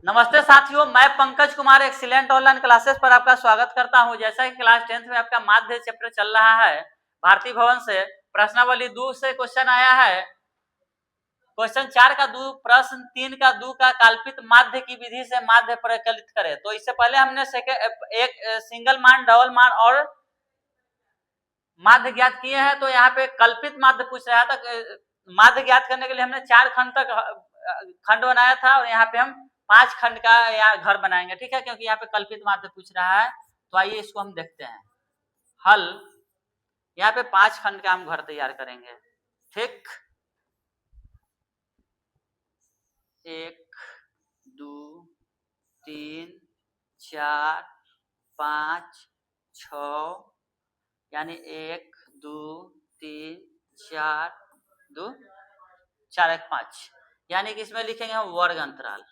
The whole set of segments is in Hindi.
नमस्ते साथियों, मैं Pankaj Kumar excellent online classes पर आपका स्वागत करता हूं। जैसा कि क्लास 10th में आपका माध्य चैप्टर चल रहा है, भारतीय भवन से प्रश्नावली 2 से क्वेश्चन आया है। क्वेश्चन 4 का 2, प्रश्न 3 का 2 का कल्पित माध्य की विधि से माध्य परिकलित करें। तो इससे पहले हमने एक सिंगल मान, डबल मान और माध्य ज्ञात किए हैं। तो यहाँ पे कल्पित माध्य पूछ रहा था। माध्य ज्ञात करने के लिए हमने 4 खंड तक खंड बनाया था और यहाँ पे हम 5 खंड का यहाँ घर बनाएंगे, ठीक है, क्योंकि यहाँ पे कल्पित माध्य पूछ रहा है। तो आइए इसको हम देखते हैं। हल, यहाँ पे 5 खंड का हम घर तैयार करेंगे, ठीक। 1 2 3 4 5 6, यानी 1 2 3 4 2 4 1 5, यानी कि इसमें लिखेंगे हम वर्ग अंतराल।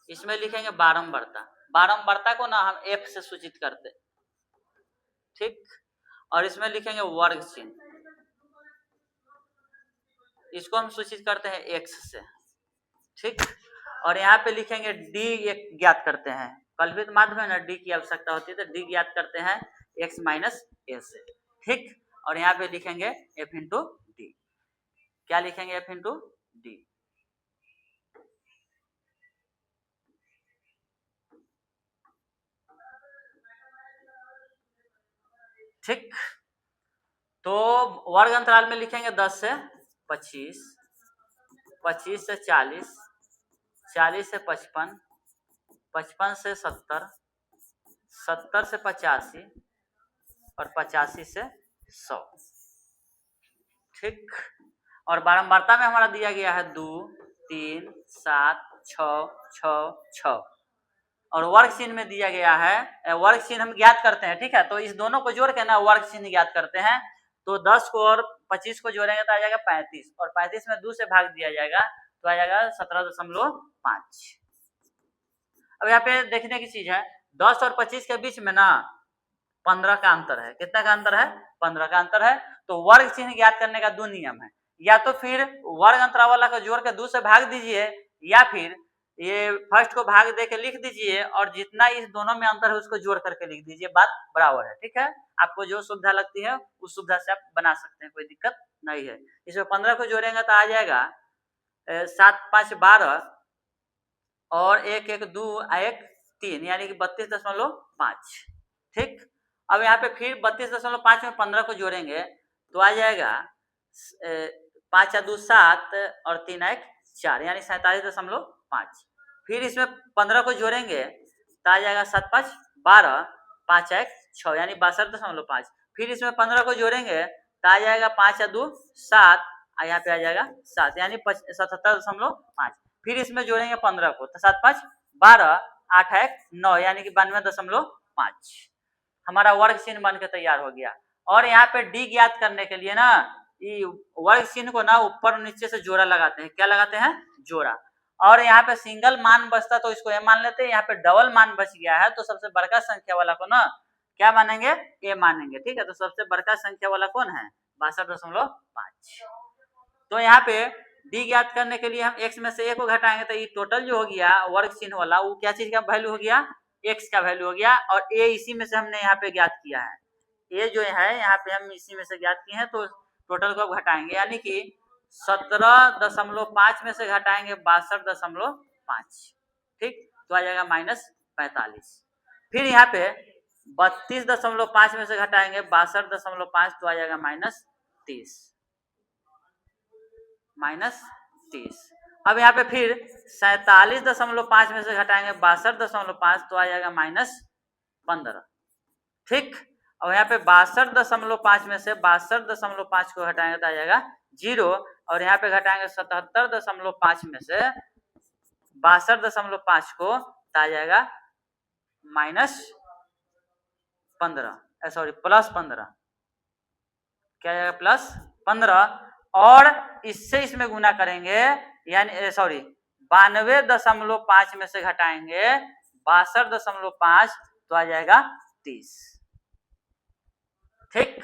इसमें लिखेंगे बारंबारता। बारंबारता को ना हम F से सूचित करते, ठीक। और इसमें लिखेंगे वर्ग चिन्ह, इसको हम सूचित करते हैं X से, ठीक। और यहाँ पे लिखेंगे D, एक ज्ञात करते हैं। कल्पित माध्य में ना D की आवश्यकता होती है, तो D ज्ञात करते हैं X माइनस A से, ठीक। और यहाँ पे लिखेंगे F इंटू D। क्या लिखेंगे? F इंटू D, ठीक। तो वर्ग अंतराल में लिखेंगे 10 से 25, 25 से 40, 40 से 55, 55 से 70, 70 से 85 और 85 से 100, ठीक। और बारंबारता में हमारा दिया गया है 2 3 7 6 6 6 और वर्ग चिन्ह में दिया गया है, वर्ग चिन्ह हम ज्ञात करते हैं, ठीक है। तो इस दोनों को जोड़ के ना वर्ग चिन्ह ज्ञात करते हैं। तो 10 को और 25 को जोड़ेंगे तो आ जाएगा 35, और 35 में 2 से भाग दिया जाएगा तो आ जाएगा 17.5। अब यहाँ पे देखने की चीज है, 10 और 25 के बीच में ना 15 का अंतर है। कितना का अंतर है? 15 का अंतर है। तो वर्ग चिन्ह ज्ञात करने का 2 नियम है, या तो फिर वर्ग अंतराल वाला को जोड़ के 2 से भाग दीजिए, या फिर ये फर्स्ट को भाग दे के लिख दीजिए और जितना इस दोनों में अंतर है उसको जोड़ करके लिख दीजिए, बात बराबर है, ठीक है। आपको जो सुविधा लगती है उस सुविधा से आप बना सकते हैं, कोई दिक्कत नहीं है। इसमें 15 को जोड़ेंगे तो आ जाएगा 7 5 12 और 1 1 2 1 3, यानी कि 32.5, ठीक। अब यहाँ पे फिर 32.5 में 15 को जोड़ेंगे तो आ जाएगा 5 या 2 7 और 3 1 4, यानी 47.5। फिर इसमें 15 को जोड़ेंगे तो आ जाएगा 7 5 12, 5 1 6, यानी 62.5। फिर इसमें 15 को जोड़ेंगे तो आ जाएगा 5 या 2 7, यहाँ पे आ जाएगा 7, यानी 77.5। फिर इसमें जोड़ेंगे 15 को तो 7 5 12, 8 1 9, यानी कि 92.5। हमारा वर्ग चिन्ह बन के तैयार हो गया। और यहाँ पे डी ज्ञात करने के लिए ना वर्ग चिन्ह को ना ऊपर नीचे से जोड़ा लगाते हैं। क्या लगाते हैं? जोड़ा। और यहाँ पे सिंगल मान बचता तो इसको ए मान लेते हैं, यहाँ पे डबल मान बच गया है तो सबसे बड़का संख्या वाला को ना क्या मानेंगे? ए मानेंगे, ठीक है। तो सबसे बड़का संख्या वाला कौन है? 62.5। तो यहाँ पे डी ज्ञात करने के लिए हम x में से a को घटाएंगे तो ये टोटल जो हो गया वर्ग चिन्ह वाला, वो क्या चीज का वैल्यू हो गया? x का वैल्यू हो गया। और a इसी में से हमने यहाँ पे ज्ञात किया है, a जो है यहाँ पे हम इसी में से ज्ञात किए हैं। तो टोटल को घटाएंगे, यानी कि 17.5 में से घटाएंगे 62.5, ठीक। तो आ जाएगा -45। फिर यहाँ पे 32.5 में से घटाएंगे 62.5 तो आ जाएगा -30। अब यहाँ पे फिर 47.5 में से घटाएंगे 62.5 तो आ जाएगा -15, ठीक। और यहाँ पे 62.5 में से 62.5 को घटाएंगे तो आ जाएगा 0, और यहाँ पे घटाएंगे 77.5 में से 62.5 को तो आ जाएगा -15, सॉरी +15। क्या आएगा? +15। और इससे इसमें गुना करेंगे, यानी सॉरी 92.5 में से घटाएंगे 62.5 तो आ जाएगा 30, ठीक।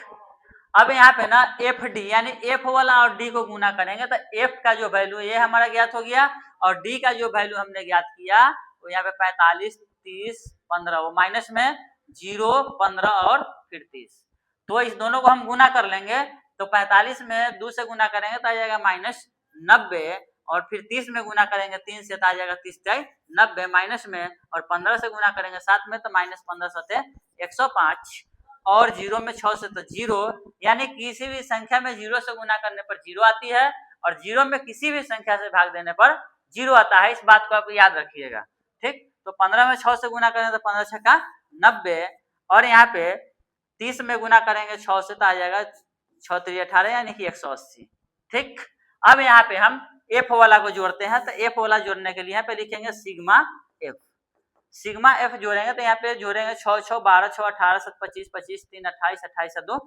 अब यहाँ पे ना एफ डी यानी एफ वाला और डी को गुना करेंगे तो एफ का जो वैल्यू ये हमारा ज्ञात हो गया और डी का जो वैल्यू हमने ज्ञात किया वो यहाँ पे 45, 30, 15 वो माइनस में 0, 15 और फिर 30। तो इस दोनों को हम गुना कर लेंगे तो 45 में 2 से गुना करेंगे तो आ जाएगा -90 और फिर 30 में गुना करेंगे 3 से तो आ जाएगा 30×90 माइनस में और 15 से गुना करेंगे 7 में तो -15 सते 105 और 0 में 6 से तो 0 यानी किसी भी संख्या में 0 से गुना करने पर 0 आती है और 0 में किसी भी संख्या से भाग देने पर 0 आता है। इस बात को आप याद रखिएगा, ठीक। तो 15 में 6 से गुना करेंगे तो 15 6 का 90 और यहाँ पे 30 में गुना करेंगे 6 से तो आ जाएगा 6 3 18 यानी कि 180, ठीक। अब यहाँ पे हम एफ वाला को जोड़ते हैं तो एफ वाला जोड़ने के लिए यहाँ पे लिखेंगे सिग्मा एफ। सिग्मा एफ जोड़ेंगे तो यहाँ पे जोड़ेंगे 6 6 12 6 18 7 25 25 3 28 28 2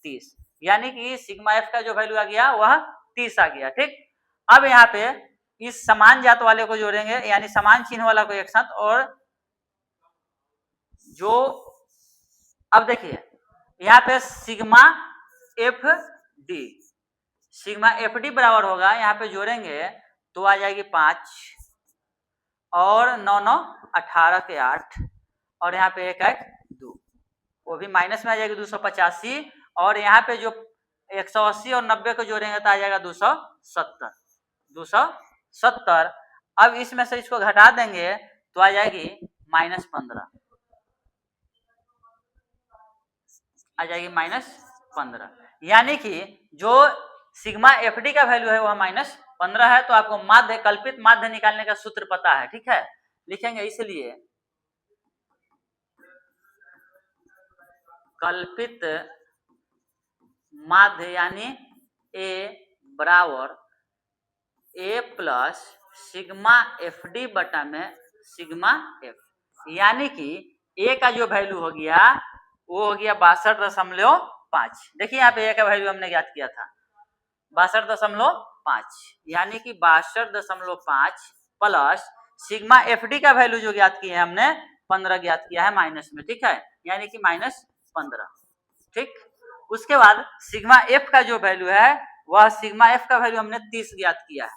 30 यानी कि सिग्मा एफ का जो वैल्यू आ गया वह 30 आ गया, ठीक। अब यहाँ पे इस समान जात वाले को जोड़ेंगे यानी समान चिन्ह वाला को एक साथ और जो अब देखिए यहाँ पे सिग्मा एफ डी बराबर होगा यहाँ पे जोड़ेंगे तो आ जाएगी 5 और 9 9 18 के 8 और यहाँ पे 1 1 2 वो भी माइनस में आ जाएगी 285 और यहाँ पे जो 180 और 90 को जोड़ेंगे तो आ जाएगा 270। अब इसमें से इसको घटा देंगे तो आ जाएगी -15 आ जाएगी -15 यानी कि जो सिग्मा एफडी का वैल्यू है वह -15 है। तो आपको माध्य कल्पित माध्य निकालने का सूत्र पता है, ठीक है। लिखेंगे इसलिए कल्पित माध्य यानी ए बराबर ए प्लस सिग्मा एफ डी बटा में सिग्मा एफ यानी कि ए का जो वैल्यू हो गया वो हो गया 62.5। देखिए यहाँ पे ए का वैल्यू हमने ज्ञात किया था 62.5 यानी कि 62.5 प्लस सिग्मा एफ डी का वैल्यू जो ज्ञात किया है हमने 15 ज्ञात किया है माइनस में, ठीक है, यानी कि -15, ठीक। उसके बाद सिग्मा एफ का जो वैल्यू है वह सिग्मा एफ का वैल्यू हमने 30 ज्ञात किया है।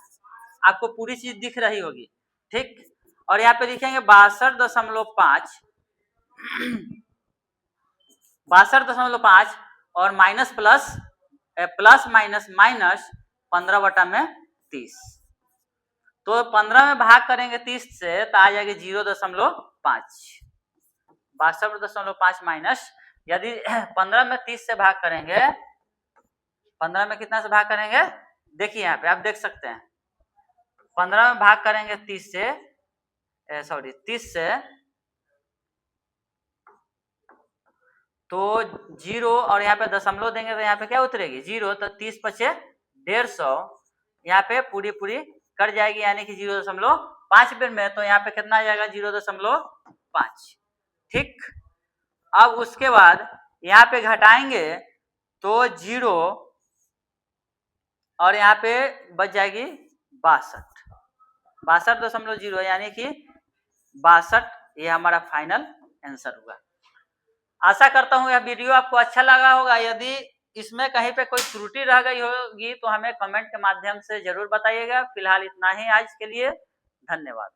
आपको पूरी चीज दिख रही होगी, ठीक। और यहाँ पे लिखेंगे 62.5 और माइनस प्लस माइनस 15 बटा में 30 तो 15 में भाग करेंगे 30 से तो आ जाएगी 0.5 62.5 माइनस यदि 15 में 30 से भाग करेंगे 15 में कितना से भाग करेंगे देखिए यहाँ पे आप देख सकते हैं 15 में भाग करेंगे 30 से तो 0 और यहाँ पे दशमलव देंगे तो यहाँ पे क्या उतरेगी 0 तो 30 पचे 150 यहाँ पे पूरी कट जाएगी यानी कि 0.5 बेर में तो यहाँ पे कितना आ जाएगा 0.5, ठीक। अब उसके बाद यहाँ पे घटाएंगे तो 0 और यहाँ पे बच जाएगी 62.0 यानी कि 62 ये हमारा फाइनल आंसर होगा। आशा करता हूँ यह वीडियो आपको अच्छा लगा होगा। यदि इसमें कहीं पे कोई त्रुटि रह गई होगी तो हमें कमेंट के माध्यम से जरूर बताइएगा। फिलहाल इतना ही आज के लिए, धन्यवाद।